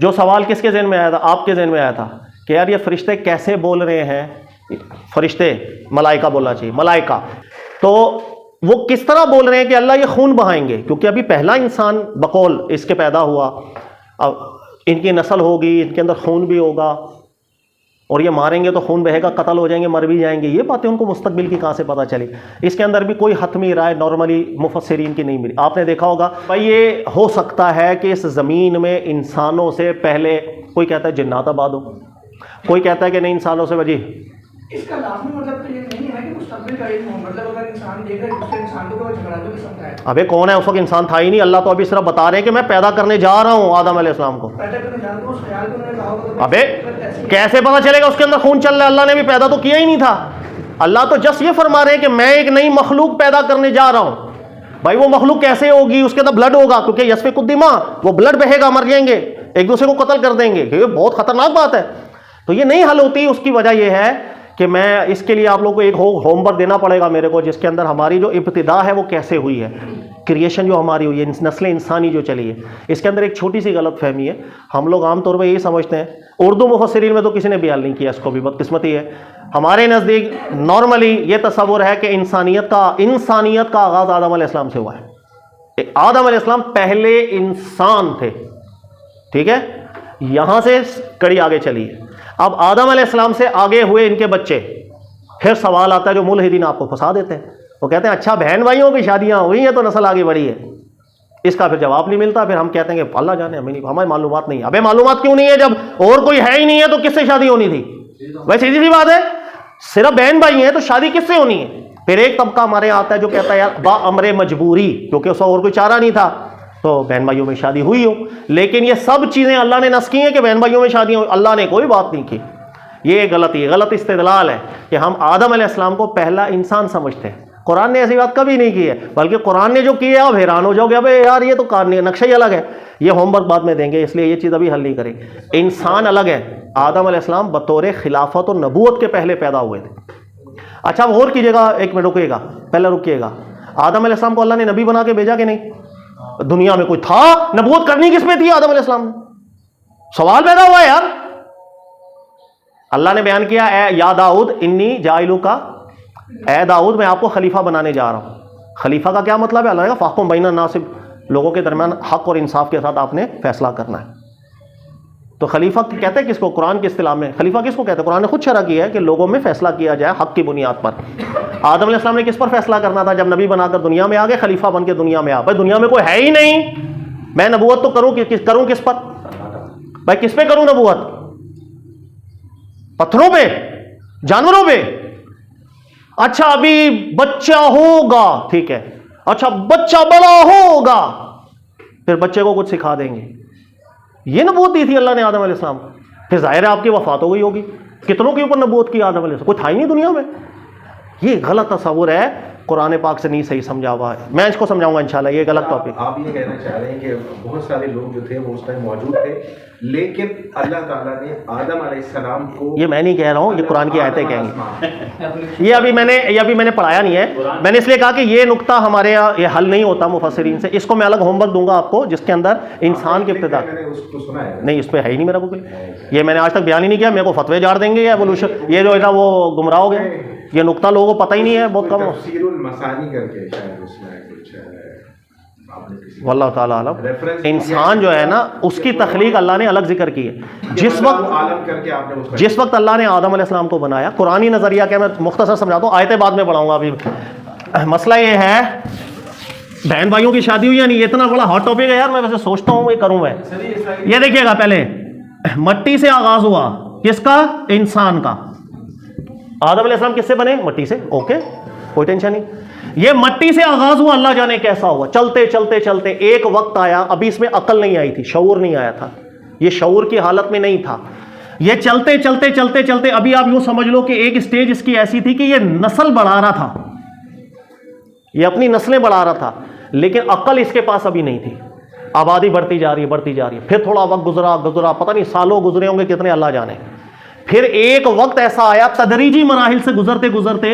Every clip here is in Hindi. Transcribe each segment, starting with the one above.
जो सवाल किसके ज़हन में आया था? आपके ज़हन में आया था कि यार ये फरिश्ते कैसे बोल रहे हैं, फरिश्ते, मलाइका बोलना चाहिए, मलाइका, तो वो किस तरह बोल रहे हैं कि अल्लाह ये खून बहाएंगे? क्योंकि अभी पहला इंसान बकौल इसके पैदा हुआ, अब इनकी नस्ल होगी, इनके अंदर खून भी होगा, और ये मारेंगे तो खून बहेगा, कत्ल हो जाएंगे, मर भी जाएंगे। ये बातें उनको मुस्तकबिल की कहाँ से पता चली? इसके अंदर भी कोई हतमी राय नॉर्मली मुफस्सिरीन की नहीं मिली। आपने देखा होगा भाई ये हो सकता है कि इस ज़मीन में इंसानों से पहले, कोई कहता है जिन्नात आबाद हो, कोई कहता है कि नहीं इंसानों से वजी। इसका लाज़मी मतलब तो ये नहीं है कि मुस्तकबिल का इल्म हो, मतलब अगर इंसान देख रहा है दूसरे इंसान को, तो झगड़ा तो किस्म का है। अबे कौन है? उस वक्त इंसान था ही नहीं। अल्लाह तो अभी सिर्फ बता रहे हैं कि मैं पैदा करने जा रहा हूँ आदम अलैहिस्सलाम को। पैदा करने जा रहा हूं, उस ख्याल को उन्होंने कहा होगा तो अबे कैसे पता चलेगा उसके अंदर खून चल रहा है? अल्लाह ने भी पैदा तो किया ही नहीं था। अल्लाह तो जस्ट ये फरमा रहे हैं कि मैं एक नई मखलूक पैदा करने जा रहा हूं। भाई वो मखलूक कैसे होगी? उसके अंदर ब्लड होगा, क्योंकि यस्फ़े कुद्दिमा, वो ब्लड बहेगा, मर जाएंगे, एक दूसरे को कत्ल कर देंगे। ये बहुत खतरनाक बात है। तो ये नहीं हल होती। उसकी वजह यह है कि मैं इसके लिए आप लोगों को एक होमवर्क देना पड़ेगा मेरे को, जिसके अंदर हमारी जो इब्तिदा है वो कैसे हुई है, क्रिएशन जो हमारी हुई है, नस्ल इंसानी जो चली है, इसके अंदर एक छोटी सी गलत फहमी है। हम लोग आमतौर पर यही समझते हैं, उर्दू मुफस्सिरीन में तो किसी ने बयान नहीं किया इसको, भी बदकिस्मती है। हमारे नज़दीक नॉर्मली ये तस्वुर है कि इंसानियत का आगाज़ आदम अलैहिस्सलाम से हुआ है। आदम अलैहिस्सलाम पहले इंसान थे, ठीक है? यहां से कड़ी आगे चली है। अब आदम अलैहिस्सलाम से आगे हुए इनके बच्चे। फिर सवाल आता है जो मुल्हिदीन आपको फंसा देते हैं। वो कहते हैं अच्छा बहन भाइयों की शादियां हुई हैं तो नस्ल आगे बढ़ी है। इसका फिर जवाब नहीं मिलता। फिर हम कहते हैं कि अल्लाह जाने, हमें नहीं, हमारी मालूमात नहीं है। अबे मालूमात क्यों नहीं है? जब और कोई है ही नहीं है तो किससे शादी होनी थी? वैसे सीधी सी बात है, सिर्फ बहन भाई हैं तो शादी किससे होनी है? फिर एक तबका हमारे यहाँ आता है जो कहता है यार बा अमरे मजबूरी, क्योंकि उसका और कोई चारा नहीं था, तो बहन भाइयों में शादी हुई हो। लेकिन ये सब चीज़ें अल्लाह ने नस की हैं कि बहन भाइयों में शादी हो, अल्लाह ने कोई बात नहीं की। ये गलत इस्तेदलाल है कि हम आदम अलैहिस्सलाम को पहला इंसान समझते हैं। कुरान ने ऐसी बात कभी नहीं की है, बल्कि कुरान ने जो की है आप हैरान हो जाओगे, अबे यार ये तो नक्शा ही अलग है। ये होमवर्क बाद में देंगे, इसलिए ये चीज़ अभी हल नहीं करेंगे। इंसान अलग है। आदम अलैहिस्सलाम बतौर खिलाफत और नबूवत के पहले पैदा हुए थे। अच्छा अब और कीजिएगा, एक मिनट रुकिएगा, पहले रुकिएगा। आदम अलैहिस्सलाम को अल्लाह ने नबी बना के भेजा कि नहीं? दुनिया में कोई था? नबूवत करनी किस पे थी आदम अलैहिस्सलाम ने? सवाल पैदा हुआ यार। अल्लाह ने बयान किया या दाऊद इन्नी जाइलू का, ए दाऊद मैं आपको खलीफा बनाने जा रहा हूं। खलीफा का क्या मतलब है? अल्लाह ने कहा फाकुम बैना नासिब, लोगों के दरमियान हक और इंसाफ के साथ आपने फैसला करना है। तो खलीफा कहते हैं किसको? कुरान की इस्तिलाह में खलीफा किसको कहते हैं? कुरान ने खुद शरह किया है कि लोगों में फैसला किया जाए हक की बुनियाद पर। आदम अलैहिस्सलाम ने किस पर फैसला करना था? जब नबी बनाकर दुनिया में आ गए, खलीफा बन के दुनिया में आ। भाई दुनिया में कोई है ही नहीं, मैं नबूवत तो करूं किस पर? भाई किस पे करूं नबूवत? पत्थरों पे? जानवरों पे? अच्छा अभी बच्चा होगा, ठीक है, अच्छा बच्चा बड़ा होगा, फिर बच्चे को कुछ सिखा देंगे। ये नबूवत दी थी अल्लाह ने आदम अलैहिस्सलाम को। फिर जाहिर है आपकी वफात हो गई होगी। कितनों के ऊपर नबूवत की आदम अलैहिस्सलाम? कोई था ही नहीं दुनिया में। ये गलत तस्वुर है, कुरान पाक से नहीं सही समझा हुआ है। मैं इसको समझाऊंगा इंशाल्लाह। ये गलत टॉपिक। आप ये कहना चाह रहे हैं कि बहुत सारे लोग जो थे वो उस टाइम मौजूद थे, लेकिन अल्लाह ताला ने आदम अलैहिस्सलाम को, ये मैं नहीं कह रहा हूँ, ये कुरान की आयतें कहेंगी। ये अभी मैंने पढ़ाया नहीं है। मैंने इसलिए कहा कि ये नुक्ता हमारे यहाँ ये हल नहीं होता मुफस्सिरीन से। इसको मैं अलग होमवर्क दूंगा आपको, जिसके अंदर इंसान के इब्तिदा नहीं, इस पर है ही नहीं मेरा कोई। ये मैंने आज तक बयान ही नहीं किया। मेरे को फतवे झाड़ देंगे एवोल्यूशन, ये जो है ना वो गुमराह हो गया। ये नुक्ता लोगों को पता ही नहीं है, बहुत कम। वल्लाह ताला आलम। इंसान जो है ना उसकी तख्लीक अल्लाह ने अलग जिक्र की है। जिस वक्त अल्लाह ने आदम अलैहिस्सलाम को बनाया, कुरानी नजरिया क्या, मैं मुख्तसर समझाता हूँ, आयतें बाद में पढ़ाऊंगा। अभी मसला ये है बहन भाइयों की शादी हुई या नहीं, ये इतना बड़ा हॉट टॉपिक है यार। मैं वैसे सोचता हूँ ये करूँ मैं। ये देखिएगा, पहले मट्टी से आगाज हुआ, किसका? इंसान का। आदम अलैहिस्सलाम किससे बने? मट्टी से। ओके, कोई टेंशन नहीं। ये मट्टी से आगाज हुआ, अल्लाह जाने कैसा हुआ। चलते चलते चलते एक वक्त आया, अभी इसमें अकल नहीं आई थी, शऊर नहीं आया था, ये शऊर की हालत में नहीं था। ये चलते चलते चलते चलते अभी आप यूं समझ लो कि एक स्टेज इसकी ऐसी थी कि ये नस्ल बढ़ा रहा था, ये अपनी नस्लें बढ़ा रहा था, लेकिन अकल इसके पास अभी नहीं थी। आबादी बढ़ती जा रही है, बढ़ती जा रही है। फिर थोड़ा वक्त गुजरा, पता नहीं सालों गुजरे होंगे कितने, अल्लाह जाने। फिर एक वक्त ऐसा आया, तदरीजी मराहिल से गुजरते गुजरते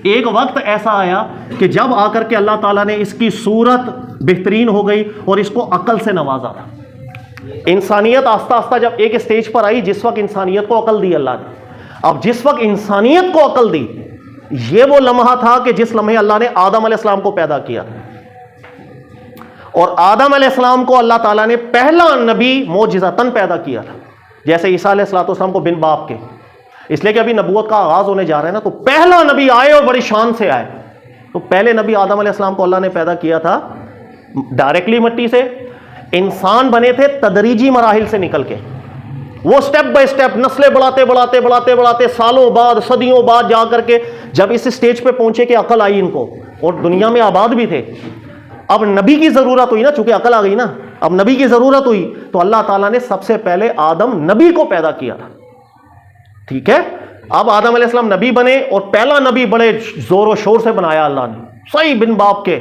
एक वक्त ऐसा आया कि जब आकर के अल्लाह ताला ने इसकी सूरत बेहतरीन हो गई और इसको अकल से नवाजा था। इंसानियत आस्ता आस्ता जब एक स्टेज पर आई, जिस वक्त इंसानियत को अकल दी अल्लाह ने, अब जिस वक्त इंसानियत को अकल दी, ये वो लम्हा था कि जिस लम्हे अल्लाह ने आदम अलैहिस्सलाम को पैदा किया। और आदम अलैहिस्सलाम को अल्लाह ताला ने पहला नबी मोजिज़तन पैदा किया था, जैसे ईसा अलैहिस्सलाम को बिन बाप के। इसलिए कि अभी नबूवत का आगाज होने जा रहा है ना, तो पहला नबी आए और बड़ी शान से आए। तो पहले नबी आदम अलैहिस्सलाम को अल्लाह ने पैदा किया था डायरेक्टली मिट्टी से। इंसान बने थे तदरीजी मराहिल से निकल के, वो स्टेप बाय स्टेप नस्लें बढ़ाते बढ़ाते बढ़ाते बढ़ाते सालों बाद सदियों बाद जा करके जब इस स्टेज पे पहुंचे कि अकल आई इनको, और दुनिया में आबाद भी थे। अब नबी की जरूरत हुई ना, चूंकि अकल आ गई ना, अब नबी की जरूरत हुई, तो अल्लाह ताला ने सबसे पहले आदम नबी को पैदा किया था। ठीक है, अब आदम अलैहिस्सलाम नबी बने, और पहला नबी बड़े जोरों शोर से बनाया अल्लाह ने, सही बिन बाप के।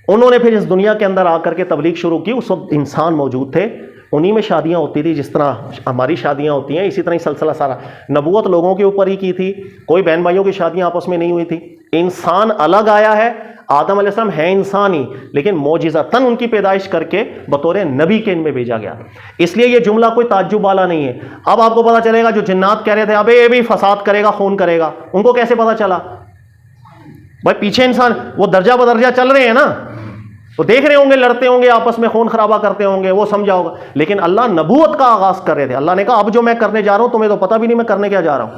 उन्होंने फिर इस दुनिया के अंदर आकर के तबलीग शुरू की। उस वक्त इंसान मौजूद थे, उन्हीं में शादियां होती थी, जिस तरह हमारी शादियां होती हैं, इसी तरह ही सिलसिला सारा। नबूवत लोगों के ऊपर ही की थी, कोई बहन भाइयों की शादियां आपस में नहीं हुई थी। इंसान अलग आया है, आदम अलैहिस्सलाम है इंसान ही, लेकिन मौजिज़तन उनकी पैदाइश करके बतौर नबी के इनमें भेजा गया। इसलिए ये जुमला कोई ताज्जुब वाला नहीं है। अब आपको पता चलेगा, जो जिन्नात कह रहे थे अबे ये भी फसाद करेगा, खून करेगा, उनको कैसे पता चला? भाई पीछे इंसान वो दर्जा बदर्जा चल रहे हैं ना, तो देख रहे होंगे, लड़ते होंगे आपस में, खून खराबा करते होंगे, वो समझा होगा। लेकिन अल्लाह नबूवत का आगाज कर रहे थे। अल्लाह ने कहा अब जो मैं करने जा रहा हूं तुम्हें तो पता भी नहीं मैं करने क्या जा रहा हूं,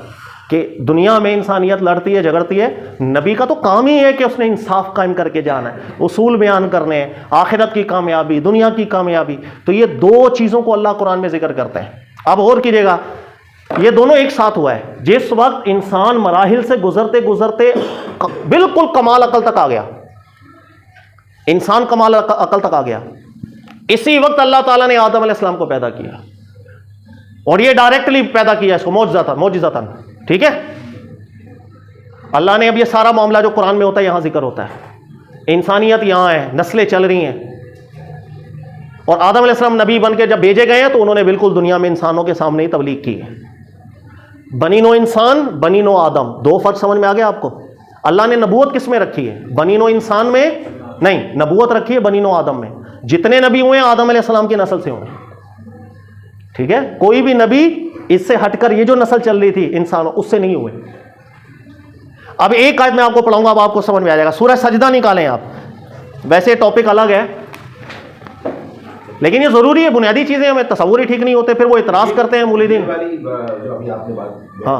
कि दुनिया में इंसानियत लड़ती है झगड़ती है। नबी का तो काम ही है कि उसने इंसाफ कायम करके जाना है, उसूल बयान करने हैं, आखिरत की कामयाबी, दुनिया की कामयाबी। तो ये दो चीज़ों को अल्लाह कुरान में जिक्र करते हैं। अब और कीजिएगा, ये दोनों एक साथ हुआ है। जिस वक्त इंसान मराहिल से गुजरते गुजरते बिल्कुल कमाल अकल तक आ गया, इंसान कमाल अकल तक आ गया, इसी वक्त अल्लाह ताला ने आदम अलैहिस्सलाम को पैदा किया, और ये डायरेक्टली पैदा किया इसको मौजिज़तन। ठीक है, अल्लाह ने अब ये सारा मामला जो कुरान में होता है यहां जिक्र होता है। इंसानियत यहां है, नस्लें चल रही हैं, और आदम अलैहिस्सलाम नबी बन के जब भेजे गए हैं तो उन्होंने बिल्कुल दुनिया में इंसानों के सामने ही तबलीग की है। बनी नो इंसान, बनी नो आदम, दो फर्क समझ में आ गया आपको? अल्लाह ने नबूवत किस में रखी है? बनी नो इंसान में नहीं, नबूवत रखी है बनी नो आदम में। जितने नबी हुए आदम अलैहिस्सलाम की नस्ल से हुए। ठीक है, कोई भी नबी इससे हटकर ये जो नस्ल चल रही थी इंसानों, उससे नहीं हुए। अब एक आयत मैं आपको पढ़ाऊंगा, अब आपको समझ में आ जाएगा। सूरह सजदा निकालें आप, वैसे टॉपिक अलग है लेकिन ये जरूरी है, बुनियादी चीजें हमें तसव्वुर ही ठीक नहीं होते, फिर वो इतराज करते हैं मुलीदीन। जो अभी आपने बात, हाँ,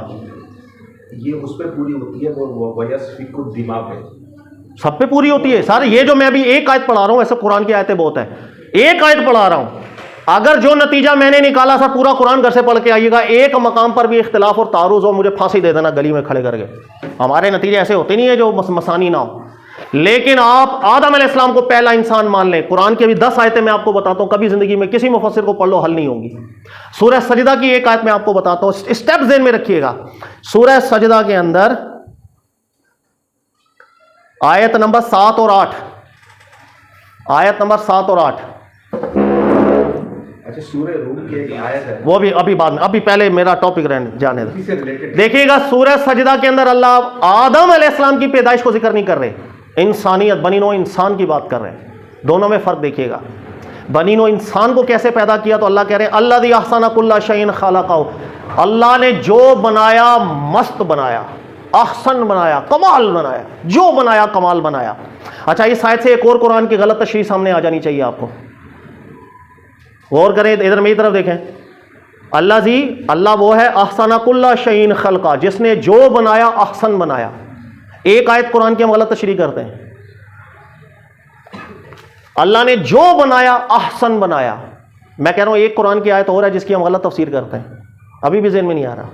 ये उस पर पूरी होती है, वो वयस्फिकु दिमाग है, सब पे पूरी होती है सारे। ये जो मैं अभी एक आयत पढ़ा रहा हूं, ऐसे कुरान की आयतें बहुत है, एक आयत पढ़ा रहा हूं, अगर जो नतीजा मैंने निकाला सर पूरा कुरान घर से पढ़ के आइएगा, एक मकाम पर भी इख्तिलाफ और तारुज हो, मुझे फांसी दे देना गली में खड़े करके। हमारे नतीजे ऐसे होते नहीं है जो मसानी ना हो। लेकिन आप आदम अलैहिस्सलाम को पहला इंसान मान लें, कुरान की अभी 10 आयतें मैं आपको बताता हूं, कभी जिंदगी में किसी मुफस्सिर को पढ़ लो हल नहीं होंगी। सूरह सजदा की एक आयत मैं आपको बताता हूं, स्टेप ज़हन में रखिएगा। सूरह सजदा के अंदर आयत नंबर 7 और 8, आयत नंबर 7 और 8। अच्छा, सूरह रूम की एक आयत है, वो भी अभी बाद में, अभी पहले मेरा टॉपिक रहने जाने दो। इससे रिलेटेड देखिएगा, सूरह सजदा के अंदर अल्लाह आदम अलैहिस्सलाम की पैदाइश को जिक्र नहीं कर रहे, इंसानियत बनी नो इंसान की बात कर रहे हैं। दोनों में फर्क देखिएगा। बनी नो इंसान को कैसे पैदा किया, तो अल्लाह कह रहे हैं अल्लाज़ी अहसन कुल्ला शैइन खलक़हु, अल्लाह ने जो बनाया मस्त बनाया, अहसन बनाया, कमाल बनाया, जो बनाया कमाल बनाया। अच्छा, इस आयत से एक और कुरान की गलत तशरीह सामने आ जानी चाहिए आपको। गौर करें, इधर मेरी तरफ देखें। अल्लाह वो है अहसन कुल्ला शैइन खलक़ा, जिसने जो बनाया अहसन बनाया। एक आयत कुरान की हम गलत तशरीह करते हैं, अल्लाह ने जो बनाया अहसन बनाया। मैं कह रहा हूं एक कुरान की आयत और है जिसकी हम गलत तफसीर करते हैं, अभी भी ज़हन में नहीं आ रहा।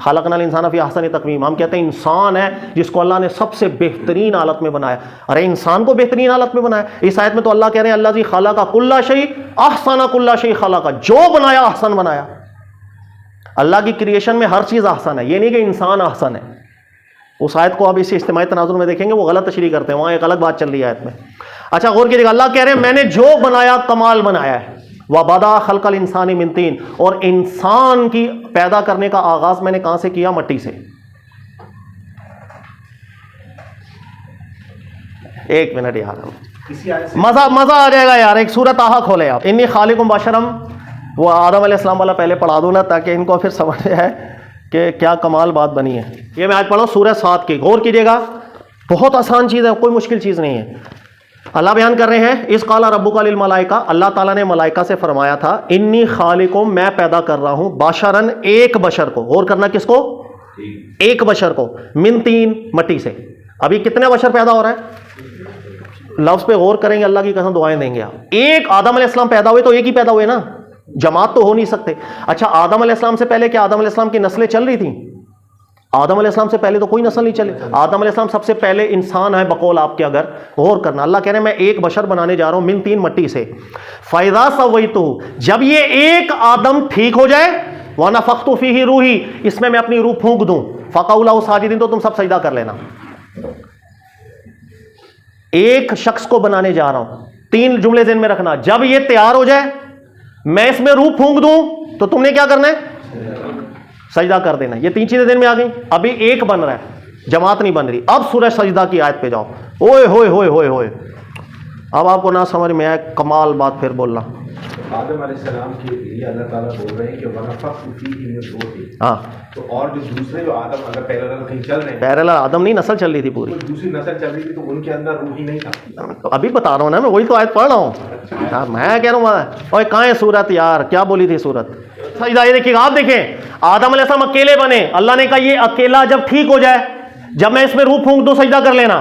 खलक़नल इंसान फ़ी अहसन तक़वीम, हम कहते हैं इंसान है जिसको अल्लाह ने सबसे बेहतरीन हालत में बनाया। अरे इंसान को बेहतरीन हालत में बनाया। इस आयत में तो अल्लाह कह रहे हैं अल्लाज़ी खलक़ा कुल्ला शै अहसन कुल्ला शै खलक़ा, जो बनाया अहसन बनाया। अल्लाह की क्रिएशन में हर चीज़ अहसन है, ये नहीं कि इंसान अहसन है। उस आयत को आप इसी इज्तिमाई तनाजुर में देखेंगे, वो गलत तशरीह करते हैं, वहाँ एक अलग बात चल रही है आयत में। अच्छा, गौर कीजिएगा, अल्लाह कह रहे हैं मैंने जो बनाया कमाल बनाया है। व बदा खलकल इंसानी मिन तीन, और इंसान की पैदा करने का आगाज मैंने कहां से किया? मट्टी से। एक मिनट यार, इसी आयत से मजा मजा आ जाएगा यार। एक सूरत आहा खोले आप, इन्नी खालिकुम बशरम, वो आदम अलैहिस्सलाम वाला पहले पढ़ा दूं ना, ताकि इनको फिर समझ आए कि क्या कमाल बात बनी है। ये मैं आज पढ़ा सूरह 7 की, गौर कीजिएगा, बहुत आसान चीज़ है, कोई मुश्किल चीज़ नहीं है। अल्लाह बयान कर रहे हैं, इस काला रब्बुका लिल मलाइका, अल्लाह ताला ने मलाइका से फरमाया था, इन्नी खालिकुम, मैं पैदा कर रहा हूं, बशरन, एक बशर को। गौर करना, किसको? एक बशर को, मिन तीन, मट्टी से। अभी कितने बशर पैदा हो रहा है? लफ्ज पे गौर करेंगे, अल्लाह की कसम दुआएं देंगे आप। एक आदम अलैहिस्सलाम पैदा हुए तो एक ही पैदा हुए ना, जमात तो हो नहीं सकते। अच्छा, आदम अलैहिस्सलाम से पहले क्या आदम अलैहिस्सलाम की नस्लें चल रही थी? आदम अलैहिस्सलाम से पहले तो कोई नस्ल नहीं चली। आदम अलैहिस्सलाम सबसे पहले इंसान है बकौल आपके। अगर गौर करना, अल्लाह कह रहे हैं मैं एक बशर बनाने जा रहा हूं मिन तीन, मट्टी से। फ़ैज़ा सवैतु, जब ये एक आदम ठीक हो जाए, व नफ़ख्तु फ़ीही रूही, इसमें मैं अपनी रूह फूंक दूं, फ़क़ऊ लहू साजिदीन, तो तुम सब सजदा कर लेना। एक शख्स को बनाने जा रहा हूं, तीन जुमले ज़हन में रखना, जब ये तैयार हो जाए, मैं इसमें रूह फूंक दूं, तो तुमने क्या करना है? सजदा कर देना। ये तीन चीजें दिन में आ गई। अभी एक बन रहा है, जमात नहीं बन रही। अब सूरह सजदा की आयत पे जाओ। ओए होए होए होए होए, अब आपको ना समझ में आए, कमाल बात फिर बोलना। आदम अलैहिस्सलाम के लिए अल्लाह ताला बोल रहे हैं कि वनफ़ख्तु फ़ीही मिन रूही। हाँ, तो और जो दूसरे जो आदम अगर पैरेलल कहीं चल रहे हैं, पैरेलल आदम नहीं, नस्ल चल रही थी पूरी, तो दूसरी नस्ल चल रही थी, तो उनके अंदर रूह ही नहीं था। तो अभी बता रहा हूं ना मैं, वही तो आयत पढ़ रहा हूं। हाँ, मैं कह रहा हूं, ओए कहाँ है सूरत यार, क्या बोली थी सूरत? सजदा, ये देखिए, आप देखें, आदम अलैहिस्सलाम अकेले बने। अल्लाह ने कहा ये अकेला जब ठीक हो जाए, जब मैं इसमें रूह फूंक दूं, सजदा कर लेना।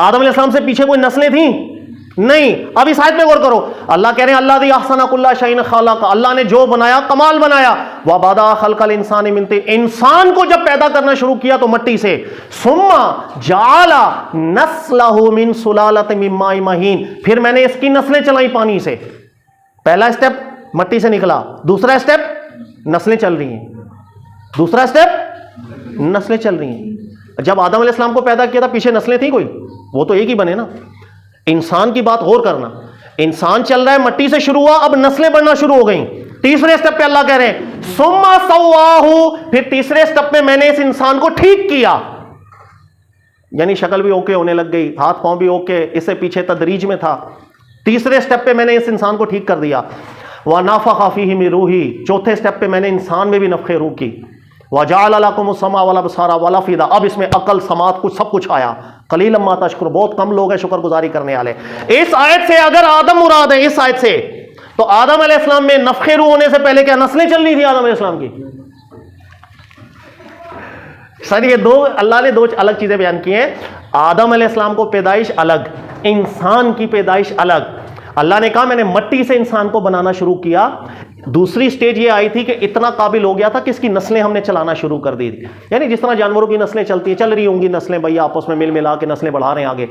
आदम अलैहिस्सलाम से पीछे कोई नस्लें थी? नहीं। अब इस आयत में गौर करो, अल्लाह कह रहे हैं अल्लाज़ी अहसना कुल्ला शैइन खलक़, अल्लाह ने जो बनाया कमाल बनाया। व बदा खल्क़ल इंसान मिन तीन, इंसान को जब पैदा करना शुरू किया तो मट्टी से। सुम्मा जाला नस्लहु मिन सुलालतिन मिन माइ महीन, फिर मैंने इसकी नस्लें चलाई पानी से। पहला स्टेप मट्टी से निकला, दूसरा स्टेप नस्लें चल रही हैं, दूसरा स्टेप नस्लें चल रही हैं। जब आदम अलैहिस्सलाम को पैदा किया था, पीछे नस्लें थी कोई? वो तो एक ही बने ना। इंसान की बात गौर करना, इंसान चल रहा है, मट्टी से शुरू हुआ, अब नस्लें बढ़ना शुरू हो गई। तीसरे स्टेप पे अल्लाह कह रहे हैं सुम्मा सव्वाहु, फिर तीसरे स्टेप में मैंने इस इंसान को ठीक किया, यानी शक्ल भी ओके होने लग गई, हाथ पांव भी ओके, इससे पीछे तदरीज में था। तीसरे स्टेप पे मैंने इस इंसान को ठीक कर दिया। व नफ़ख़ फ़ीही मिन रूही, चौथे स्टेप पे मैंने इंसान में भी नफ़ख़े रूह की। व जअल लकुमुस समा वल अबसारा वल अफ़इदा, अब इसमें अकल, समात, कुछ सब कुछ आया। क़लीलन मा तशकुरून, बहुत कम लोग हैं शुक्रगुजारी करने वाले। इस आयत से अगर आदम मुराद है, इस आयत से, तो आदम अलैहिस्सलाम में नफ़ख़े रूह होने से पहले क्या नस्लें चल रही थी आदम अलैहिस्सलाम की? सर, ये दो अल्लाह ने दो अलग चीजें बयान की हैं। आदम अलैहिस्सलाम को पैदाइश अलग, इंसान की पैदाइश अलग। अल्लाह ने कहा मैंने मट्टी से इंसान को बनाना शुरू किया। दूसरी स्टेज ये आई थी कि इतना काबिल हो गया था कि इसकी नस्लें हमने चलाना शुरू कर दी थी। यानी जिस तरह जानवरों की नस्लें चलती हैं, चल रही होंगी नस्लें, भैया आपस में मिल मिला के नस्लें बढ़ा रहे हैं आगे।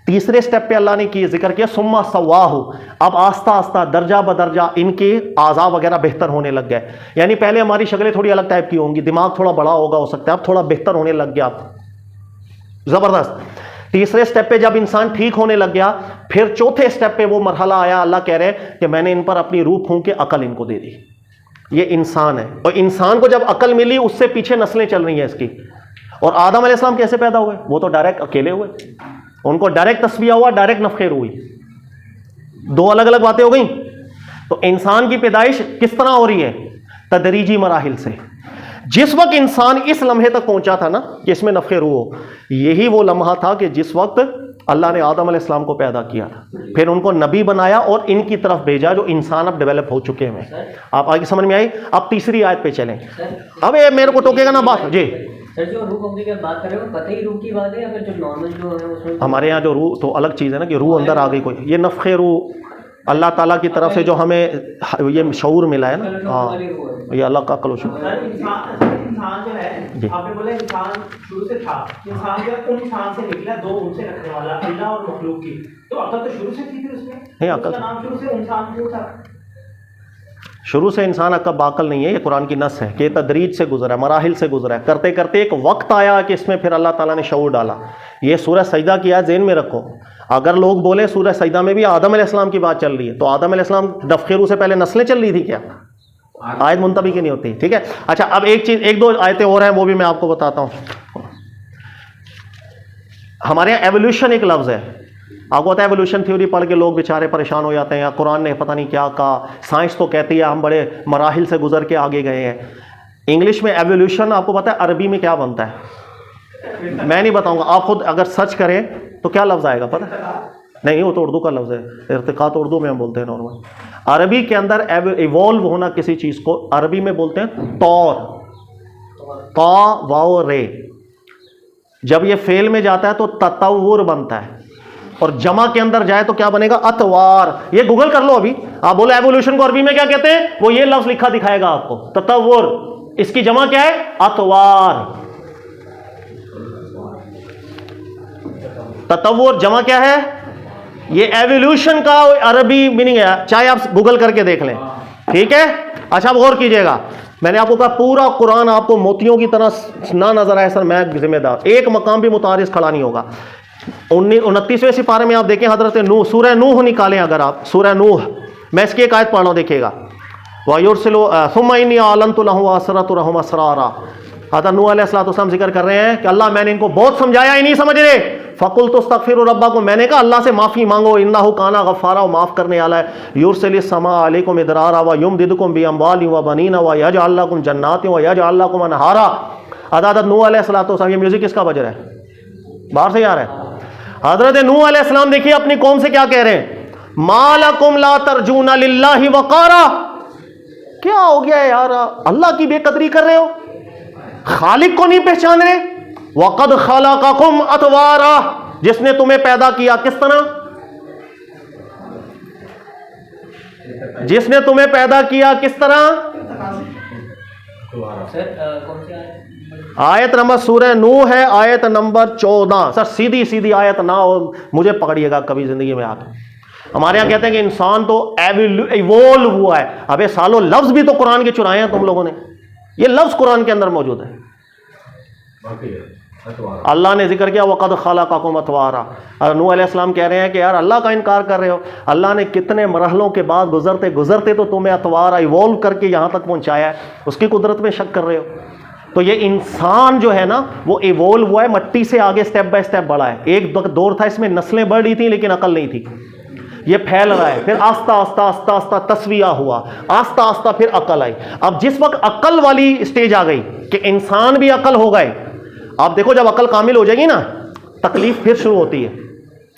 तीसरे स्टेप पे अल्लाह ने जिक्र किया सुम्मा सव्वाहु, अब आस्ता आस्ता दर्जा बदर्जा इनके आज़ा वगैरह बेहतर होने लग गए। यानी पहले हमारी शक्लें थोड़ी अलग टाइप की होंगी, दिमाग थोड़ा बड़ा होगा, हो सकता है अब थोड़ा बेहतर होने लग गया, जबरदस्त। तीसरे स्टेप पे जब इंसान ठीक होने लग गया, फिर चौथे स्टेप पे वो मरहला आया, अल्लाह कह रहे हैं कि मैंने इन पर अपनी रूह फूंक के अकल इनको दे दी। ये इंसान है, और इंसान को जब अकल मिली, उससे पीछे नस्लें चल रही हैं इसकी। और आदम अलैहिस्सलाम कैसे पैदा हुए? वो तो डायरेक्ट अकेले हुए, उनको डायरेक्ट तस्बिया हुआ, डायरेक्ट नफ़ख़े रूह हुई। दो अलग अलग बातें हो गई। तो इंसान की पैदाइश किस तरह हो रही है? तदरीजी मराहिल से। जिस वक्त इंसान इस लम्हे तक पहुंचा था ना कि इसमें नफ़ख़े रूह हो, यही वो लम्हा था कि जिस वक्त अल्लाह ने आदम अलैहिस्सलाम को पैदा किया था, फिर उनको नबी बनाया और इनकी तरफ भेजा, जो इंसान अब डेवलप हो चुके हैं। आप आगे समझ में आई? अब तीसरी आयत पे चलें। अब ये मेरे को टोकेगा ना बात जी। सर, जो रूह कंपनी की बात कर रहे हो, कतई रूह की बात है या फिर जो नॉर्मल जो है उसमें? हमारे यहाँ जो रूह तो अलग चीज़ है ना, कि रूह अंदर आ गई कोई, ये नफ़ख़े रूह अल्लाह ताला की तरफ से जो हमें ये शऊर मिला है ना, हाँ, ये अल्लाह का कलो शुक्र। इंसान जो है, आपने बोला इंसान शुरू से था, इंसान जो है उन इंसान से निकला, दो उनसे रखने वाला, अल्लाह और मखलूक की। तो अकल तो शुरू से थी फिर उसमें? नहीं, अकल उसका नाम शुरू से इंसान क्यों था? शुरू से इंसान अक्का बाकल नहीं है, ये कुरान की नस है कि तदरीज से गुजरा है, मराहिल से गुजरा है, करते करते एक वक्त आया कि इसमें फिर अल्लाह ताला ने शऊर डाला। ये सूरह सजदा की आयत ज़हन में रखो। अगर लोग बोले सूरह सजदा में भी आदम अलैहिस्सलाम की बात चल रही है, तो आदम अलैहिस्सलाम नफ़ख़े रूह से पहले नस्लें चल रही थी क्या? आयत मुंतबी की नहीं होती, ठीक है। अच्छा, अब एक चीज़, एक दो आयतें और हैं, वो भी मैं आपको बताता हूँ। हमारे यहाँ एवोल्यूशन एक लफ्ज़ है, आपको पता है एवोल्यूशन थ्योरी पढ़ के लोग बेचारे परेशान हो जाते हैं, या कुरान ने पता नहीं क्या कहा, साइंस तो कहती है हम बड़े मराहिल से गुजर के आगे गए हैं। इंग्लिश में एवोल्यूशन आपको पता है अरबी में क्या बनता है? मैं नहीं बताऊंगा, आप खुद अगर सर्च करें तो क्या लफ्ज़ आएगा पता है? नहीं, वो तो उर्दू का लफ्ज़ है, इर्तिका तो उर्दू में हम बोलते हैं नॉर्मल। अरबी के अंदर इवॉल्व होना किसी चीज़ को अरबी में बोलते हैं तौर, ता वाओ रे। जब ये फेल में जाता है तो ततव्वुर बनता है, और जमा के अंदर जाए तो क्या बनेगा? अतवार। ये गूगल कर लो अभी, आप बोलो एवोल्यूशन को अरबी में क्या कहते हैं, वो ये लफ्ज़ लिखा दिखाएगा आपको, ततव्वुर। इसकी जमा क्या है? अतवार। ततव्वुर जमा क्या है? ये एवोल्यूशन का अरबी मीनिंग है, चाहे आप गूगल करके देख लें, ठीक है। अच्छा, आप गौर कीजिएगा, मैंने आपको कहा पूरा कुरान आपको मोतियों की तरह ना नजर आए, सर मैं जिम्मेदार, एक मकाम भी मुतारिज खड़ा नहीं होगा। 29वें सिपारे में आप देखें हजरत नूह, सूरह नूह निकालें अगर आप, सूरह नूह, मैं इसकी एक आयत पढ़ रहा हूं, देखिएगा। वायुरसिलु सुम्मा इन्नी आलनतु लहु असरतु रहम असरारा। हज़रत नूह अलैहिस्सलाम जिक्र कर रहे हैं कि अल्लाह मैंने इनको बहुत समझाया, ही नहीं समझ रहे। फ़कुल तस्तग़फिरु रब्बकुम, मैंने कहा अल्लाह से माफ़ी मांगो, इन्नहु काना गफ़्फ़ारा, वो माफ़ करने वाला है। युरसिलिस समा अलैकुम मिदरारा व युमदिदकुम बिअम्वालिन व बनीना व यजअल लकुम जन्नातिन व यजअल लकुम अनहारा। हज़रत नूह अलैहिस्सलाम, ये म्यूजिक किसका बज रहा है? बाहर से आ रहा है। हज़रत नूह अलैहिस्सलाम देखिए अपनी कौम से क्या कह रहे हैं, मालकुम ला तर्जूना लिल्लाहि वक़ारा। क्या हो गया है यार, अल्लाह की बेकदरी कर रहे हो, खालिक को नहीं पहचान रहे। वक़द खलक़कुम अतवारा, जिसने तुम्हें पैदा किया किस तरह? जिसने तुम्हें पैदा किया किस तरह? सर कौन सी आयत नंबर सूरह नूह है, आयत नंबर 14। सर सीधी सीधी आयत ना हो, मुझे पकड़िएगा कभी जिंदगी में आके। हमारे यहाँ कहते हैं कि इंसान तो इवोल्व हुआ है। अबे सालों, लफ्ज भी तो कुरान के चुराए हैं तुम लोगों ने, ये लफ्ज कुरान के अंदर मौजूद है। अल्लाह ने जिक्र किया वक़द खलक़कुम अतवारा। नूह अलैहिस्सलाम कह रहे हैं कि यार अल्लाह का इनकार कर रहे हो, अल्लाह ने कितने मरहलों के बाद गुजरते गुजरते तो तुम्हें अतवारा इवॉल्व करके यहाँ तक पहुँचाया है, उसकी कुदरत में शक कर रहे हो। तो ये इंसान जो है ना, वो इवॉल्व हुआ है, मट्टी से आगे स्टेप बाय स्टेप बढ़ा है। एक दौर था इसमें नस्लें बढ़ रही थी लेकिन अकल नहीं थी, ये फैल रहा है, फिर आस्ता आस्ता आस्ता आस्ता तस्विया हुआ, आस्ता आस्ता फिर अकल आई। अब जिस वक्त अकल वाली स्टेज आ गई कि इंसान भी अकल हो गए, आप देखो जब अकल कामिल हो जाएगी ना, तकलीफ फिर शुरू होती है,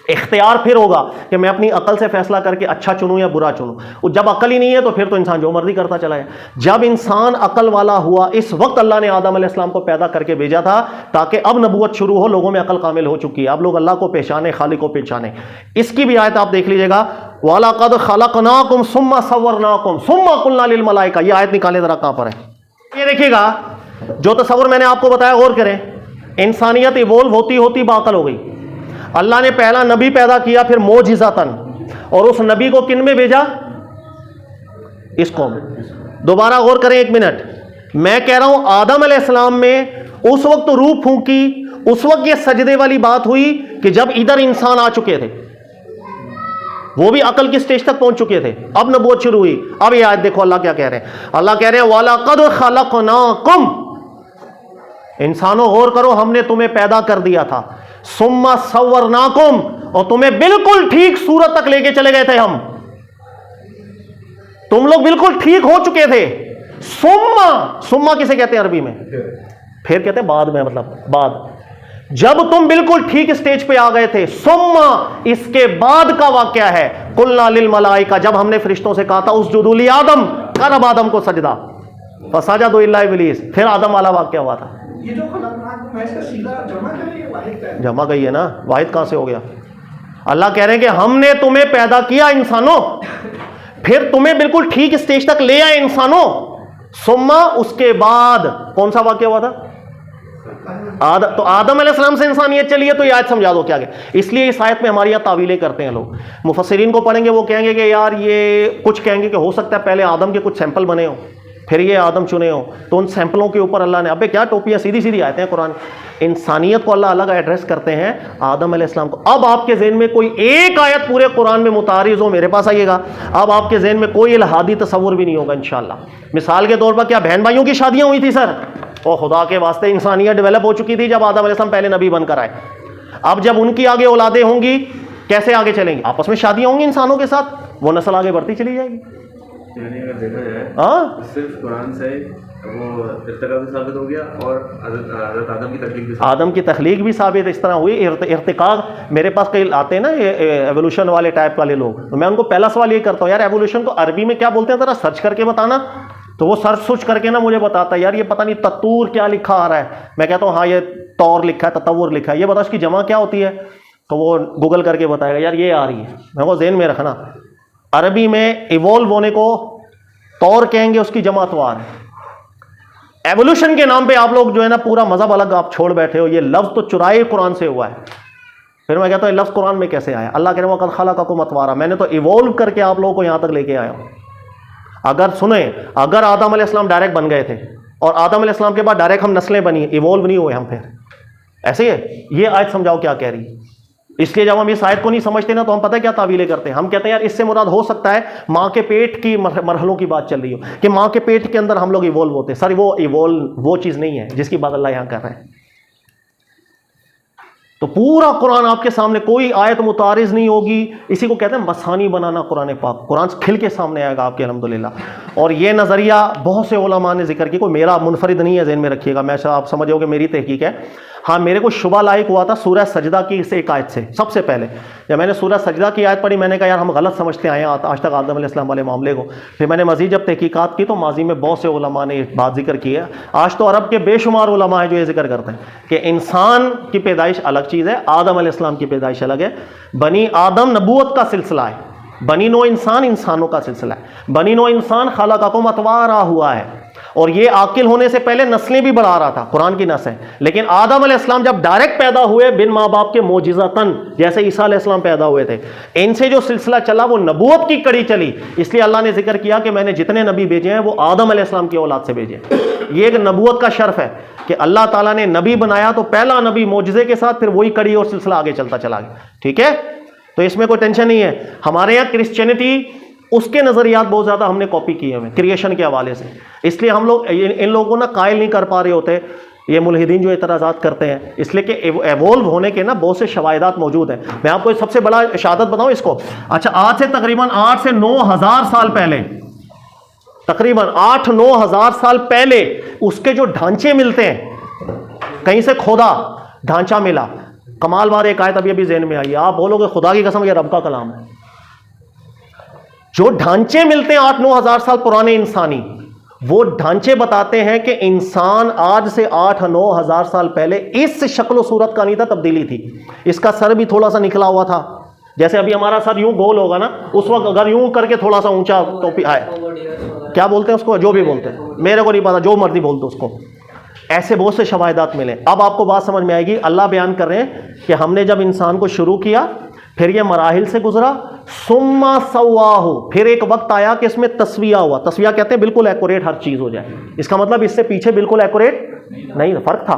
इख्तियार फिर होगा कि मैं अपनी अकल से फैसला करके अच्छा चुनूं या बुरा चुनूं। जब अकल ही नहीं है तो फिर तो इंसान जो मर्जी करता चला है। जब इंसान अकल वाला हुआ, इस वक्त अल्लाह ने आदम अलैहिस्सलाम को पैदा करके भेजा था ताकि अब नबूवत शुरू हो, लोगों में अकल कामिल हो चुकी है, अब लोग अल्लाह को पहचाने, खालिक को पहचाने। इसकी भी आयत आप देख लीजिएगा, वलक़द खलक़नाकुम सुम्मा सव्वरनाकुम सुम्मा क़ुलना लिल मलाइका। ये आयत निकाले जरा, कहां पर है ये देखिएगा। जो तसव्वुर मैंने आपको बताया, गौर करें, इंसानियत इवॉल्व होती होती बाअकल हो गई। अल्लाह ने पहला नबी पैदा किया, फिर मोजिज़तन, और उस नबी को किन में भेजा? इस कौम में। दोबारा गौर करें एक मिनट, मैं कह रहा हूं आदम अलैहिस्सलाम में उस वक्त रूह फूंकी, उस वक्त ये सजदे वाली बात हुई कि जब इधर इंसान आ चुके थे, वो भी अकल की स्टेज तक पहुंच चुके थे, अब नबूवत शुरू हुई। अब ये आयत देखो अल्लाह क्या कह रहे हैं। अल्लाह कह रहे हैं वलक़द खलक़नाकुम, इंसानों गौर करो, हमने तुम्हें पैदा कर दिया था, सुम्मा सव्वरनाकुम, और तुम्हें बिल्कुल ठीक सूरत तक लेके चले गए थे हम, तुम लोग बिल्कुल ठीक हो चुके थे। सुम्मा, सुम्मा किसे कहते हैं अरबी में? फिर कहते हैं बाद में, मतलब बाद, जब तुम बिल्कुल ठीक स्टेज पे आ गए थे। सुम्मा, इसके बाद का वाकया है, कुलना लिल मलाइका, जब हमने फरिश्तों से कहा था उसजुदू ली आदम, कर अब आदम को सजदा, फसजदू इल्ला इब्लीस, फिर आदम वाला वाकया हुआ था। ये जो खलक़नाकुम है, इसका सीधा जमा करेंगे वाहिद का? जमा गई है ना, वाहिद कहां से हो गया? अल्लाह कह रहे हैं कि हमने तुम्हें पैदा किया इंसानों, फिर तुम्हें बिल्कुल ठीक स्टेज तक ले आए इंसानों। सुम्मा, उसके बाद कौन सा वाकया हुआ था? तो आदम अलैहिस्सलाम से इंसानियत चली है, तो ये आयत समझा दो क्या है। इसलिए इस आयत में हमारी यहाँ तावीलें करते हैं लोग, मुफस्सिरीन को पढ़ेंगे वो कहेंगे कि यार ये कुछ कहेंगे कि हो सकता है पहले आदम के कुछ सैंपल बने हो, फिर ये आदम चुने हो, तो उन सैंपलों के ऊपर अल्लाह ने, अबे क्या टोपियाँ, सीधी सीधी आयतें हैं कुरान। इंसानियत को अल्लाह अलग एड्रेस करते हैं, आदम अलैहिस्सलाम को। अब आपके ज़हन में कोई एक आयत पूरे कुरान में मुतारिज़ हो, मेरे पास आइएगा, अब आपके ज़हन में कोई इल्हादी तसव्वुर भी नहीं होगा इंशाअल्लाह। मिसाल के तौर पर क्या बहन भाइयों की शादियाँ हुई थी सर? और खुदा के वास्ते इंसानियत डेवलप हो चुकी थी जब आदम अलैहिस्सलाम पहले नबी बनकर आए। अब जब उनकी आगे औलादें होंगी कैसे आगे चलेंगे? आपस में शादियां होंगी इंसानों के साथ, वो नस्ल आगे बढ़ती चली जाएगी। यानी अगर देखा जाए हाँ, सिर्फ कुरान से वो इर्तिका भी साबित हो गया और हज़रत आदम की तकलीफ भी आदम की तख्लीक भी साबित इस तरह हुई। इर्तिका, मेरे पास कई आते हैं ना ये एवोल्यूशन वाले टाइप वाले लोग, तो मैं उनको पहला सवाल ये करता हूँ, यार एवोल्यूशन को अरबी में क्या बोलते हैं, जरा सर्च करके बताना। तो वो सर्च सुच करके ना मुझे बताता है, यार ये पता नहीं तत्तूर क्या लिखा आ रहा है। मैं कहता हूँ हाँ ये तौर लिखा है, तत्वुर लिखा है, ये बता इसकी जमा क्या होती है। तो वो गूगल करके बताएगा, यार ये आ रही है। मैं वो ज़हन में रखना, अरबी में इवॉल्व होने को तौर कहेंगे, उसकी जमा तवार है। एवोल्यूशन के नाम पे आप लोग जो है ना पूरा मजहब अलग आप छोड़ बैठे हो। ये लफ्ज़ तो चुराए कुरान से हुआ है। फिर मैं कहता हूँ लफ्ज़ कुरान में कैसे आया? अल्लाह कह रहे वक़द खलक़कुम अतवारा, मैंने तो इवॉल्व करके आप लोगों को यहाँ तक लेके आया हूँ। अगर सुने, अगर आदम अलैहिस्सलाम डायरेक्ट बन गए थे और आदम अलैहिस्सलाम के बाद डायरेक्ट हम नस्लें बनी, इवॉल्व नहीं हुए हम, फिर ऐसे ही ये आयत समझाओ क्या कह रही है। इसलिए जब हम इस आयत को नहीं समझते ना तो हम पता है क्या तावीलें करते हैं। हम कहते हैं यार इससे मुराद हो सकता है माँ के पेट की मरहलों की बात चल रही हो, कि माँ के पेट के अंदर हम लोग इवॉल्व होते हैं। सर वो इवॉल्व वो चीज़ नहीं है जिसकी बात अल्लाह यहाँ कर रहे हैं। तो पूरा कुरान आपके सामने, कोई आयत मुतारिज नहीं होगी। इसी को कहते हैं मसानी बनाना कुरान पाक। कुरान खिल के सामने आएगा आपके अल्हम्दुलिल्लाह। और ये नज़रिया बहुत से उलमा ने जिक्र किया, कोई मेरा मुनफरिद नहीं है, ज़हन में रखिएगा। मैं आप समझोगे मेरी तहकीक है। हाँ, मेरे को शुबा लायक हुआ था सूरह सजदा की इस एक आयत से। सबसे पहले जब मैंने सूरह सजदा की आयत पढ़ी, मैंने कहा यार हम गलत समझते आए हैं आज तक आदम अलैहिस्सलाम वाले मामले को। फिर मैंने मज़ीद जब तहकीकात की तो माजी में बहुत से उलमा ने बात जिक्र की है। आज तो अरब के बेशुमार उलमा है जो ये जिक्र करते हैं कि इंसान की पैदाइश अलग चीज़ है, आदम अलैहिस्सलाम की पैदाइश अलग है। बनी आदम नबूवत का सिलसिला है, बनी नो इंसान इंसानों का सिलसिला है। बनी नो इंसान खलक़कुम अतवारा हुआ है, और ये आकिल होने से पहले नस्लें भी बढ़ा रहा था, कुरान की नस्ल है। लेकिन आदम अलैहिस्सलाम जब डायरेक्ट पैदा हुए बिन माँ बाप के मोजिज़तन, जैसे ईसा अलैहिस्सलाम पैदा हुए थे, इनसे जो सिलसिला चला वो नबूवत की कड़ी चली। इसलिए अल्लाह ने जिक्र किया कि मैंने जितने नबी भेजे हैं वो आदम अलैहिस्सलाम की औलाद से भेजे। ये एक नबूवत का शर्फ है कि अल्लाह ताला ने नबी बनाया तो पहला नबी मोजिज़े के साथ, फिर वही कड़ी और सिलसिला आगे चलता चला गया। ठीक है, तो इसमें कोई टेंशन नहीं है। हमारे यहाँ क्रिश्चियनिटी उसके नज़रियात बहुत ज़्यादा हमने कॉपी किए हुए क्रिएशन के हवाले से। इसलिए हम लोग इन लोगों को ना कायल नहीं कर पा रहे होते, ये मुल्हिदीन जो एतराज़ात करते हैं, इसलिए कि एवोल्व होने के ना बहुत से शवाहिदात मौजूद हैं। मैं आपको सबसे बड़ा शहादत बताऊँ इसको। अच्छा, आज से तकरीबन 8 से 9 हज़ार साल पहले, तकरीबन 8-9 हज़ार साल पहले उसके जो ढांचे मिलते हैं, कहीं से खोदा ढांचा मिला। कमाल बार एक आयत अभी अभी ज़हन में आई, आप बोलोगे खुदा की कसम ये रब का कलाम है। जो ढांचे मिलते हैं 8-9 हज़ार साल पुराने इंसानी, वो ढांचे बताते हैं कि इंसान आज से 8-9 हज़ार साल पहले इस शक्ल सूरत का नहीं था, तब्दीली थी। इसका सर भी थोड़ा सा निकला हुआ था, जैसे अभी हमारा सर यूं गोल होगा ना, उस वक्त अगर यूं करके थोड़ा सा ऊंचा टोपी आए, क्या बोलते हैं उसको, जो भी बोलते हैं, मेरे को नहीं पता, जो मर्जी बोलते उसको। ऐसे बहुत से शवाहिदात मिले। अब आपको बात समझ में आएगी। अल्लाह बयान कर रहे हैं कि हमने जब इंसान को शुरू किया, फिर ये मराहिल से गुजरा, सुम्मा सव्वाहु, फिर एक वक्त आया कि इसमें तस्विया हुआ। तस्विया कहते हैं बिल्कुल एक्यूरेट हर चीज़ हो जाए। इसका मतलब इससे पीछे बिल्कुल एक्यूरेट नहीं, फर्क था।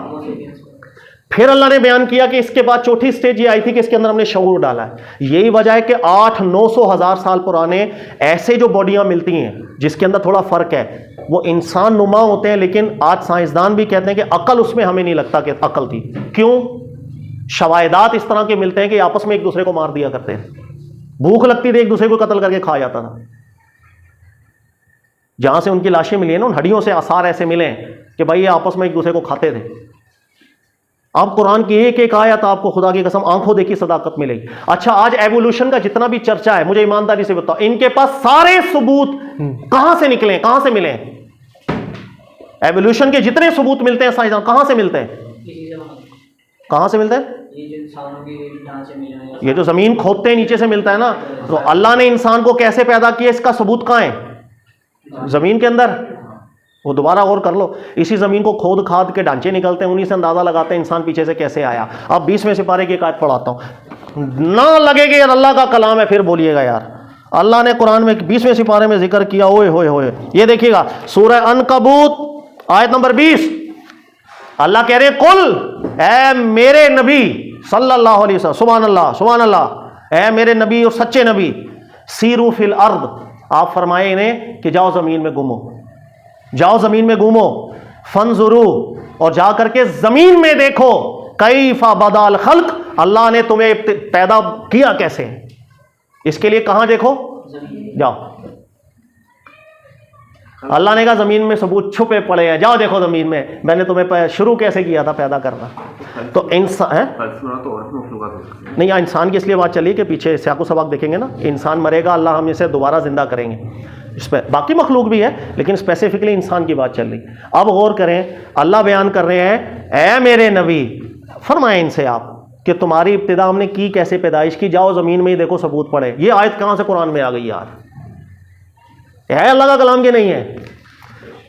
फिर अल्लाह ने बयान किया कि इसके बाद चौथी स्टेज ये आई थी कि इसके अंदर हमने शऊर डाला है। यही वजह है कि 800-900 हज़ार साल पुराने ऐसे जो बॉडियां मिलती हैं जिसके अंदर थोड़ा फ़र्क है, वो इंसान नुमा होते हैं, लेकिन आज साइंसदान भी कहते हैं कि अकल उसमें हमें नहीं लगता कि अकल थी। क्यों? शवाहिदात इस तरह के मिलते हैं कि आपस में एक दूसरे को मार दिया करते थे, भूख लगती थी एक दूसरे को कत्ल करके खा जाता था। जहां से उनकी लाशें मिली है ना, उन हड्डियों से आसार ऐसे मिले कि भाई ये आपस में एक दूसरे को खाते थे। अब कुरान की एक एक आयत आपको खुदा की कसम आंखों देखी सदाकत मिलेगी। अच्छा, आज एवोल्यूशन का जितना भी चर्चा है, मुझे ईमानदारी से बताओ, इनके पास सारे सबूत कहां से निकले, कहां से मिले? एवोल्यूशन के जितने सबूत मिलते हैं साइंसदान, कहां से मिलते हैं? कहां से मिलते हैं? ये जो जमीन खोदते हैं नीचे से मिलता है ना। तो अल्लाह ने इंसान को कैसे पैदा किया, इसका सबूत कहां है? जमीन के अंदर। वो दोबारा गौर कर लो, इसी जमीन को खोद खाद के ढांचे निकलते हैं, उन्हीं से अंदाजा लगाते हैं इंसान पीछे से कैसे आया। अब 20वें सिपारे की एक आयत पढ़ाता हूं, ना लगे कि यार अल्लाह का कलाम है, फिर बोलिएगा यार अल्लाह ने कुरान में 20वें सिपारे में जिक्र किया। ओए होए होए, ये देखिएगा सूरह अनकबूत आयत नंबर 20। अल्लाह कह रहे हैं, कुल ऐ मेरे नबी सल्लल्लाहु अलैहि वसल्लम, सुभान अल्लाह सुभान अल्लाह, ऐ मेरे नबी और सच्चे नबी, सीरू फिल अर्द, आप फरमाए इन्हें कि जाओ जमीन में घूमो, जाओ जमीन में घूमो, फंजुरू, और जा करके जमीन में देखो, कैफा बदाल खल्क, अल्लाह ने तुम्हें पैदा किया कैसे, इसके लिए कहां देखो, जाओ। अल्लाह ने कहा जमीन में सबूत छुपे पड़े हैं, जाओ देखो जमीन में मैंने तुम्हें शुरू कैसे किया था पैदा करना। तो इंसान है नहीं, यहाँ इंसान की इसलिए बात चली कि पीछे सियाको सबाक देखेंगे ना, इंसान मरेगा, अल्लाह हम इसे दोबारा जिंदा करेंगे, इस पर बाकी मखलूक भी है लेकिन स्पेसिफिकली इंसान की बात चल रही। अब गौर करें, अल्लाह बयान कर रहे हैं, ऐ मेरे नबी फरमाए इनसे आप कि तुम्हारी इब्तिदा हमने की कैसे, पैदाइश की, जाओ जमीन में ही देखो सबूत पड़े। ये आयत कहां से कुरान में आ गई यार, है अल्लाह का कलाम के नहीं है,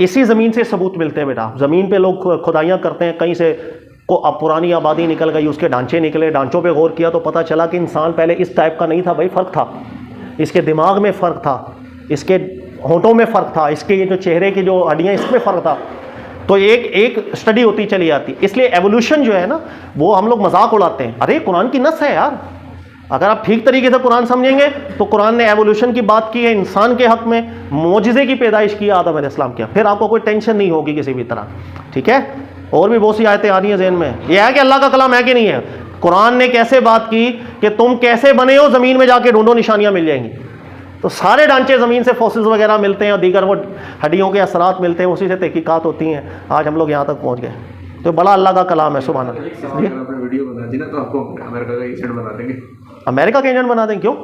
इसी ज़मीन से सबूत मिलते हैं बेटा। ज़मीन पे लोग खुदाइयाँ करते हैं, कहीं से को अब पुरानी आबादी निकल गई, उसके ढांचे निकले, ढांचों पे गौर किया तो पता चला कि इंसान पहले इस टाइप का नहीं था भाई, फ़र्क था, इसके दिमाग में फ़र्क था, इसके होंठों में फ़र्क था, इसके ये जो चेहरे की जो हड्डियाँ इसमें फ़र्क था। तो एक स्टडी होती चली जाती। इसलिए एवोल्यूशन जो है ना, वो हम लोग मजाक उड़ाते हैं, अरे कुरान की नस है यार। अगर आप ठीक तरीके से कुरान समझेंगे तो कुरान ने एवोल्यूशन की बात की है, इंसान के हक में मोजिज़े की पैदाइश की आदम अलैहिस्सलाम किया, फिर आपको कोई टेंशन नहीं होगी किसी भी तरह, ठीक है। और भी बहुत सी आयतें आ रही हैं ज़हन में, यह है कि अल्लाह का कलाम है कि नहीं है। कुरान ने कैसे बात की कि तुम कैसे बने हो, ज़मीन में जाके ढूंढो निशानियाँ मिल जाएंगी। तो सारे ढांचे ज़मीन से फॉसिल्स वगैरह मिलते हैं और दीगर वो हड्डियों के असरात मिलते हैं, उसी से तहकीकात होती हैं, आज हम लोग यहाँ तक पहुँच गए। तो बड़ा अल्लाह का कलाम है, सुभान अल्लाह। वीडियो बना दी ना तो आपको अमेरिका का एजेंट बना देंगे। अमेरिका के एजेंट बना दें, क्यों?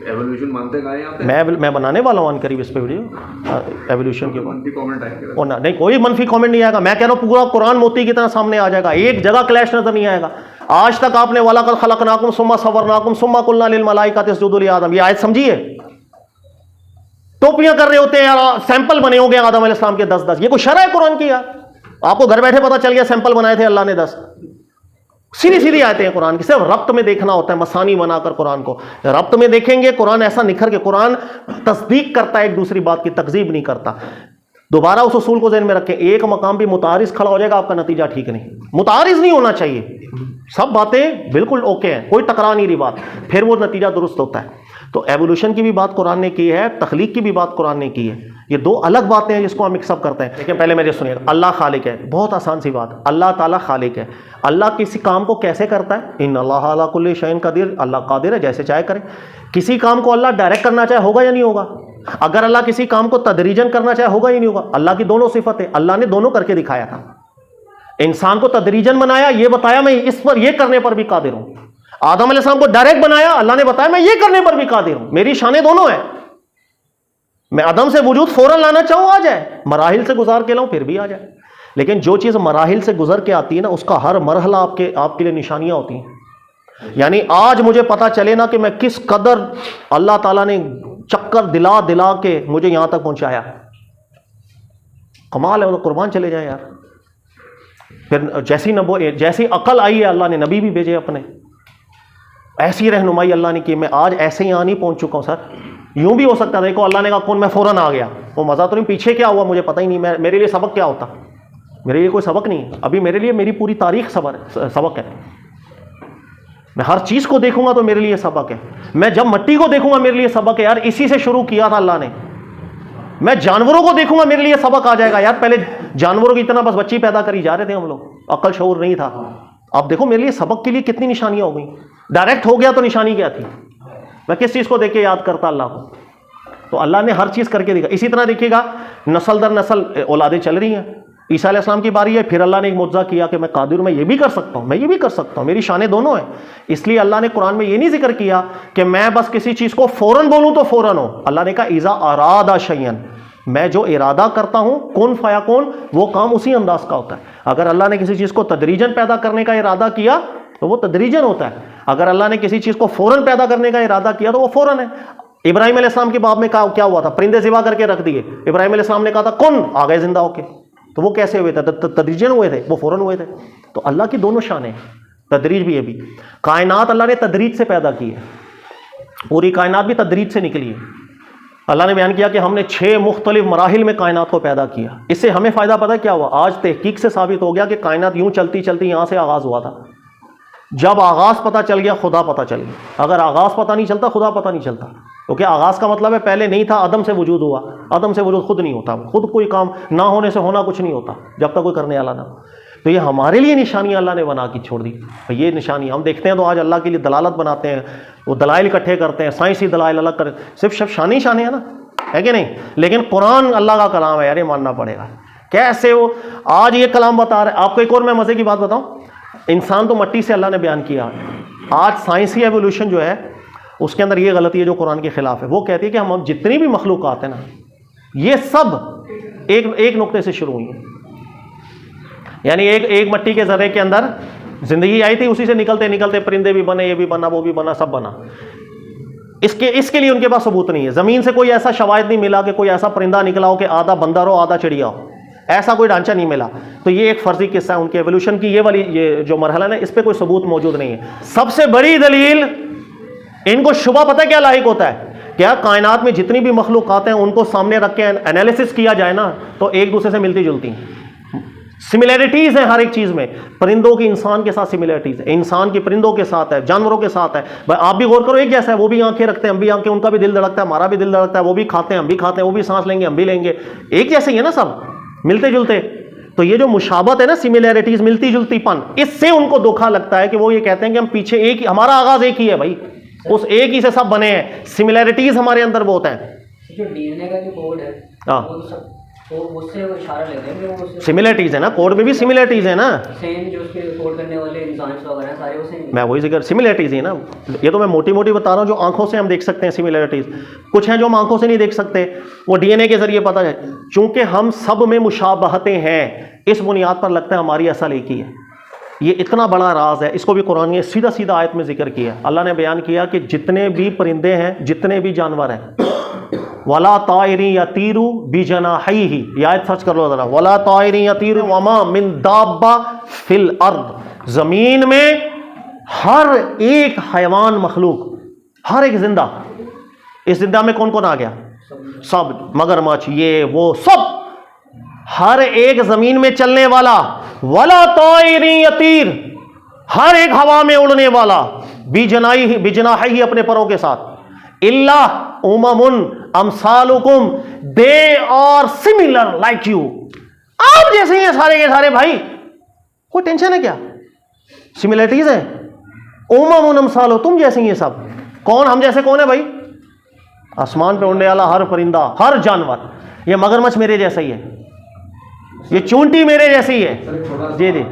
एवोल्यूशन मानते हैं आप? मैं बनाने वाला हूँ करीब इस पे वीडियो एवोल्यूशन के मंफी कमेंट आएंगे और ना, नहीं कोई मनफी कमेंट नहीं आएगा। मैं कह रहा हूँ पूरा कुरान मोती की तरह सामने आ जाएगा, एक जगह क्लैश नजर नहीं आएगा। आज तक आपने वाला कर खलकनाकुम सुम्मा सवरनाकुम सुम्मा कुल्ना लिल मलाइकाति इसजुदू लि आदम, ये आयत समझिए। टोपियां कर रहे होते हैं यार, सैंपल बने होंगे आदम अलैहिस्सलाम के 10-10, ये कोई शरअ है कुरान की यार? आपको घर बैठे पता चल गया सैंपल बनाए थे अल्लाह ने 10। सीधी सीधी आयतें हैं कुरान की, सिर्फ रब्त में देखना होता है, मसानी बनाकर कुरान को रब्त में देखेंगे, कुरान ऐसा निखर के, कुरान तस्दीक करता है एक दूसरी बात की, तकजीब नहीं करता। दोबारा उस उसूल को ज़हन में रखें, एक मकाम भी मुतारिज खड़ा हो जाएगा आपका नतीजा ठीक नहीं, मुतारिज नहीं होना चाहिए, सब बातें बिल्कुल ओके हैं, कोई टकरा नहीं रही बात, फिर वो नतीजा दुरुस्त होता है। तो एवोल्यूशन की भी बात कुरान ने की है, तख्लीक की भी बात कुरान ने की है, ये दो अलग बातें हैं जिसको हम मिक्सअप करते हैं। लेकिन पहले मेरे सुनिएगा, अल्लाह खालिक है, बहुत आसान सी बात, अल्लाह ताला खालिक है। अल्लाह किसी काम को कैसे करता है, इन्नल्लाह अला कुल्ली शैइन कदीर, अल्लाह कादिर है, जैसे चाहे करे। किसी काम को अल्लाह डायरेक्ट करना चाहे होगा या नहीं होगा? अगर अल्लाह किसी काम को तदरीजन करना चाहे होगा या नहीं होगा? अल्लाह की दोनों सिफत है, अल्लाह ने दोनों करके दिखाया था। इंसान को तदरीजन बनाया, ये बताया मैं इस पर ये करने पर भी कादिर हूं। आदम अलैहिस्सलाम को डायरेक्ट बनाया, अल्लाह ने बताया मैं ये करने पर भी कादिर हूं, मेरी शानें दोनों हैं। मैं अदम से वजूद फौरन लाना चाहूं आ जाए, मराहिल से गुजार के लाऊं फिर भी आ जाए। लेकिन जो चीज़ मराहिल से गुजर के आती है ना, उसका हर मरहला आपके लिए निशानियां होती हैं। यानी आज मुझे पता चले ना कि मैं किस कदर अल्लाह ताला ने चक्कर दिला दिला के मुझे यहां तक पहुंचाया, कमाल है, वो कुर्बान चले जाए यार। फिर जैसी अकल आई है, अल्लाह ने नबी भी भेजे अपने, ऐसी रहनुमाई अल्लाह ने की। मैं आज ऐसे यहाँ नहीं पहुंच चुका हूं सर, यूं भी हो सकता है, देखो अल्लाह ने कहा कौन, मैं फौरन आ गया, वो मजा तो नहीं, पीछे क्या हुआ मुझे पता ही नहीं, मेरे लिए सबक क्या होता, मेरे लिए कोई सबक नहीं है अभी, मेरे लिए मेरी पूरी तारीख सबक है। मैं हर चीज को देखूंगा तो मेरे लिए सबक है, मैं जब मिट्टी को देखूंगा मेरे लिए सबक है यार, इसी से शुरू किया था अल्लाह ने। मैं जानवरों को देखूंगा मेरे लिए सबक आ जाएगा यार, पहले जानवरों की इतना बस बच्ची पैदा करी जा रहे थे हम लोग, अकल शऊर नहीं था। अब देखो मेरे लिए सबक के लिए कितनी निशानियां हो गई, डायरेक्ट हो गया तो निशानी क्या थी, मैं किस चीज को देख के याद करता अल्लाह को? तो अल्लाह ने हर चीज करके दिखा। इसी तरह देखिएगा नस्ल दर नस्ल औलादें चल रही हैं, ईसा अलैहिस्सलाम की बारी है, फिर अल्लाह ने एक मुआज़ा किया कि मैं कादिर, मैं ये भी कर सकता हूँ, मैं ये भी कर सकता हूँ, मेरी शानें दोनों हैं। इसलिए अल्लाह ने कुरान में ये नहीं जिक्र किया कि मैं बस किसी चीज़ को फ़ौरन बोलूँ तो फ़ौरन हो। अल्लाह ने कहा इज़ा अरादा शय्यन, मैं जो इरादा करता हूँ कुन फयाकुन, वो काम उसी अंदाज का होता है। अगर अल्लाह ने किसी चीज़ को तदरीजन पैदा करने का इरादा किया तो वो तदरीजन होता है, अगर अल्लाह ने किसी चीज़ को फ़ौरन पैदा करने का इरादा किया तो वो फ़ौरन है। इब्राहिम अलैहिस्सलाम के बाब में क्या हुआ था, परिंदे ज़िबा करके रख दिए, इब्राहिम अलैहिस्सलाम ने कहा था कुन, आ गए जिंदा होके, तो वो कैसे हुए थे? तदरीजन हुए थे, वो फौरन हुए थे। तो अल्लाह की दोनों शानें, तदरीज भी, ये भी। कायनात अल्लाह ने तदरीज से पैदा की है, पूरी कायनात भी तदरीज से निकली है। अल्लाह ने बयान किया कि हमने 6 मुख्तलिफ मराहिल में कायनात को पैदा किया। इससे हमें फ़ायदा पता है क्या हुआ? आज तहकीक से साबित हो गया कि कायनात यूं चलती चलती यहाँ से आगाज़ हुआ था। जब आगाज़ पता चल गया खुदा पता चल गया, अगर आगाज़ पता नहीं चलता खुदा पता नहीं चलता। क्योंकि आगाज़ का मतलब है पहले नहीं था, अदम से वजूद हुआ, अदम से वजूद खुद नहीं होता, खुद कोई काम ना होने से होना कुछ नहीं होता जब तक कोई करने वाला ना। तो ये हमारे लिए निशानियाँ अल्लाह ने बना के छोड़ दी। तो ये निशानी हम देखते हैं तो आज अल्लाह के लिए दलालत बनाते हैं, वो दलाइल इकट्ठे करते हैं, साइंसी दलाइल अलग कर, सिर्फ शान ही शान है ना, है कि नहीं? लेकिन कुरान अल्लाह का कलाम है यार, ये मानना पड़ेगा। कैसे वो आज ये कलाम बता रहे। आपको एक और मैं मज़े की बात बताऊँ, इंसान तो मट्टी से अल्लाह ने बयान किया, आज साइंसी एवोल्यूशन जो है उसके अंदर ये गलती है जो कुरान के खिलाफ है। वो कहती है कि हम जितनी भी मखलूक़ात है ना, ये सब एक नुक्ते से शुरू हुई है। यानी एक मट्टी के ज़र्रे के अंदर ज़िंदगी आई थी, उसी से निकलते निकलते परिंदे भी बने, ये भी बना, वो भी बना, सब बना। इसके लिए उनके पास सबूत नहीं है। ज़मीन से कोई ऐसा शवाहिद नहीं मिला कि कोई ऐसा परिंदा निकला हो कि आधा बंदर हो आधा चिड़िया हो, ऐसा कोई ढांचा नहीं मिला। तो ये एक फर्जी किस्सा है उनके एवोल्यूशन की। ये जो मरहला है इस पर कोई सबूत मौजूद नहीं है। सबसे बड़ी दलील, इनको शुबा पता क्या लायक होता है, क्या कायनात में जितनी भी मखलूक़ात हैं उनको सामने रख के एनालिसिस किया जाए ना, तो एक दूसरे से मिलती जुलती हैं, सिमिलैरिटीज़ हैं हर एक चीज़ में। परिंदों की इंसान के साथ सिमिलैरिटीज़ है, इंसान की परिंदों के साथ है, जानवरों के साथ है। भाई आप भी गौर करो, एक जैसा है, वो भी आंखें रखते हैं, हम भी आंखें, उनका भी दिल धड़कता है, हमारा भी दिल धड़कता है, वो भी खाते हैं, हम भी खाते हैं, वो भी सांस लेंगे, हम भी लेंगे, एक जैसे ही है ना, सब मिलते जुलते। तो ये जो मुशाबत है ना, सिमिलैरिटीज़, मिलती जुलतीपन, इससे उनको धोखा लगता है कि वो ये कहते हैं कि हम पीछे एक ही, हमारा आगाज़ एक ही है भाई, उस एक ही से सब बने हैं। सिमिलैरिटीज़ हमारे अंदर बहुत हैं। जो डीएनए का जो कोड है, हाँ, वो सब तो उससे वो इशारा लेते हैं कि वो सिमिलैरिटीज़ है ना, कोड में भी सिमिलैरिटीज़ है ना, सेम जो उसके कोड करने वाले इंसान वगैरह हैं सारे उसे। मैं वही जिक्र, सिमिलैरिटीज़ ही ना। ये तो मैं मोटी मोटी बता रहा हूँ, जो आंखों से हम देख सकते हैं सिमिलैरिटीज़, कुछ हैं जो हम आंखों से नहीं देख सकते, वो डीएनए के जरिए पता है। चूंकि हम सब में मुशाबहतें हैं, इस बुनियाद पर लगता है हमारी असल एक ही है। ये इतना बड़ा राज है, इसको भी कुरान ने सीधा सीधा आयत में जिक्र किया। अल्लाह ने बयान किया कि जितने भी परिंदे हैं, जितने भी जानवर हैं, वला तायरी यतीरु बिजनाहिही, ये आयत सर्च कर लो जरा, वला तायरी यतीरु वमा मिन दाब्बा फिल अर्द, जमीन में हर एक हैवान मखलूक, हर एक जिंदा, इस जिंदा में कौन कौन आ गया? सब, मगरमच्छ, ये वो सब, हर एक जमीन में चलने वाला, वला तायरी यतीर, हर एक हवा में उड़ने वाला, बिजनाहिही, अपने परों के साथ, इल्ला उममुन अमसालुकुम, they are similar like you, आप जैसे ही हैं सारे के सारे भाई, कोई टेंशन है क्या? सिमिलरिटीज है। उममुन अमसालु, तुम जैसे ही हैं सब। कौन हम जैसे? कौन है भाई? आसमान पे उड़ने वाला हर परिंदा, हर जानवर। ये मगरमच्छ मेरे जैसा ही है, ये चूंटी मेरे जैसी है। जी जी,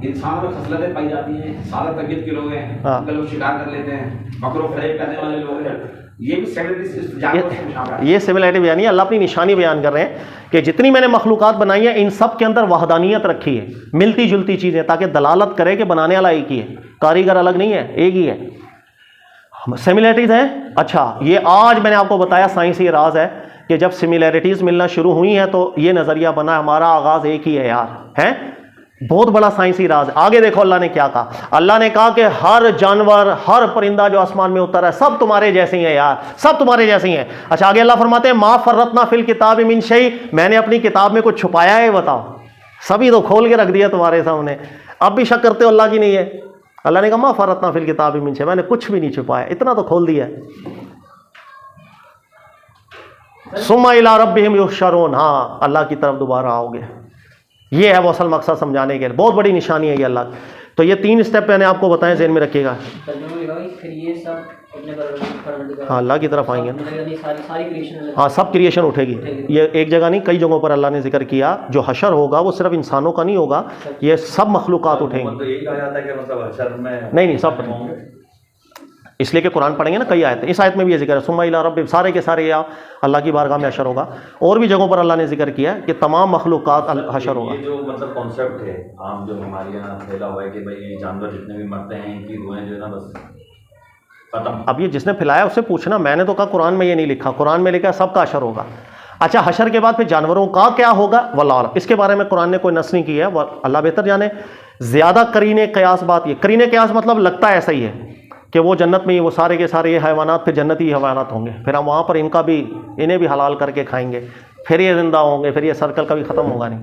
इंसानों में खसलतें पाई जाती हैं, सारा तबीयत के लोग हैं, हाँ। उनके लोग शिकार कर लेते हैं, बकरों फ्राई करने वाले लोग हैं, ये भी सिमिलरिटीज, ये सिमिलरिटी बयान है, अल्लाह अपनी निशानी बयान कर रहे हैं कि जितनी मैंने मखलूक़ात बनाई है, इन सब के अंदर वहदानियत रखी है, मिलती जुलती चीज़ें, ताकि दलालत करे कि बनाने वाला एक ही है, कारीगर अलग नहीं है, एक ही है। सिमिलरिटीज़ हैं। अच्छा, ये आज मैंने आपको बताया साइंसी राज है कि जब सिमिलरिटीज़ मिलना शुरू हुई हैं तो ये नज़रिया बना, हमारा आगाज़ एक ही है यार, है बहुत बड़ा साइंसी राज। आगे देखो अल्लाह ने क्या कहा। अल्लाह ने कहा कि हर जानवर, हर परिंदा जो आसमान में उतर है, सब तुम्हारे जैसे ही हैं यार, सब तुम्हारे जैसे ही हैं। अच्छा, आगे अल्लाह फरमाते हैं, मा फर्रतना फिल किताब मिन शै, मैंने अपनी किताब में कुछ छुपाया है? बताओ, सभी तो खोल के रख दिया तुम्हारे सामने, अब भी शक करते हो अल्लाह की नहीं है? अल्लाह ने कहा, मा फर्रतना फिल किताब मिन शै, मैंने कुछ भी नहीं छुपाया, इतना तो खोल दिया। सुम्मा इला रब्बिहिम युहशरून, हाँ, अल्लाह की तरफ दोबारा आओगे। ये है वो असल मकसद समझाने के लिए, बहुत बड़ी निशानी है ये अल्लाह। तो ये 3 स्टेप मैंने आपको बताएं, ज़हन में रखिएगा। हाँ, अल्लाह की तरफ आएंगे, हाँ, सब क्रिएशन उठेगी। ये एक जगह नहीं, कई जगहों पर अल्लाह ने जिक्र किया, जो हशर होगा वो सिर्फ इंसानों का नहीं होगा, ये सब मखलूक़ात उठेंगी। तो यही कहा जाता है कि मतलब हशर में नहीं, सब, इसलिए कि कुरान पढ़ेंगे ना, कई आयत, इस आयत में भी ये जिक्र है, सुम्मा इला रब्बिहिम, सारे के सारे या अल्लाह की बारगाह में हशर होगा। और भी जगहों पर अल्लाह ने जिक्र किया कि तमाम मखलूक़ात हशर होगा। ये जो मतलब कॉन्सेप्ट है आम जो हमारे यहाँ फैला हुआ है कि भाई जानवर जितने भी मरते हैं इनकी रूहें जो है ना बस खत्म। अब ये जिसने फैलाया उससे पूछना, मैंने तो कहा कुरान में ये नहीं लिखा, कुरान में लिखा सबका हशर होगा। अच्छा, हशर के बाद फिर जानवरों का क्या होगा, वल्लाह, इसके बारे में कुरान ने कोई नस नहीं किया है, अल्लाह बेहतर जाने। ज़्यादा करीने क़यास बात, ये करीने क़यास मतलब लगता है ऐसा ही है कि वो जन्नत में ही, वो सारे के सारे ये हैवानात फिर जन्नती हैवानात होंगे, फिर हम वहाँ पर इनका भी, इन्हें भी हलाल करके खाएंगे, फिर ये ज़िंदा होंगे, फिर ये सर्कल कभी ख़त्म होगा नहीं।